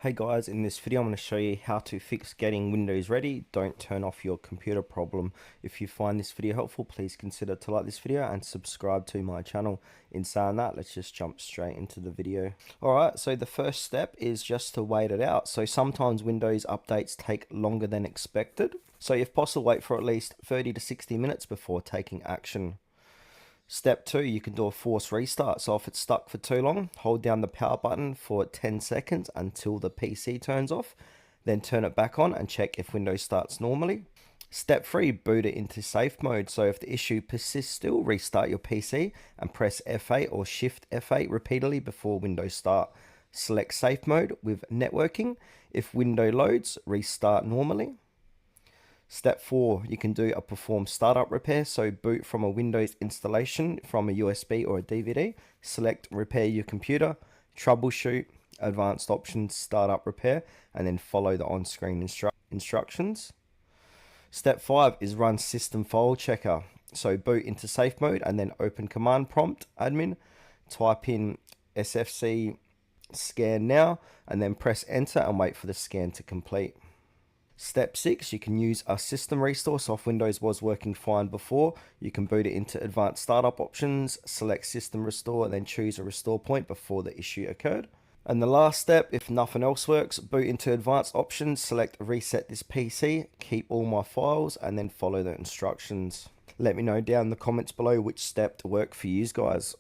Hey guys, in this video I'm going to show you how to fix getting Windows ready. Don't turn off your computer problem. If you find this video helpful, please consider to like this video and subscribe to my channel. In saying that, let's just jump straight into the video. Alright, so the first step is just to wait it out. So sometimes Windows updates take longer than expected. So if possible, wait for at least 30 to 60 minutes before taking action. Step 2, you can do a force restart. So if it's stuck for too long, hold down the power button for 10 seconds until the PC turns off. Then turn it back on and check if Windows starts normally. Step 3, boot it into safe mode. So if the issue persists still, restart your PC and press F8 or Shift F8 repeatedly before Windows start. Select safe mode with networking. If window loads, restart normally. Step 4, you can do a perform startup repair. So boot from a Windows installation from a USB or a DVD. Select repair your computer, troubleshoot, advanced options, startup repair, and then follow the on-screen instructions. Step 5 is run system file checker. So boot into safe mode and then open command prompt admin, type in sfc scan now, and then press enter and wait for the scan to complete. Step 6, you can use a system restore. So if Windows was working fine before, you can boot it into advanced startup options, select system restore, and then choose a restore point before the issue occurred. And the last step, if nothing else works, boot into advanced options, select reset this PC, keep all my files, and then follow the instructions. Let me know down in the comments below which step to work for you guys.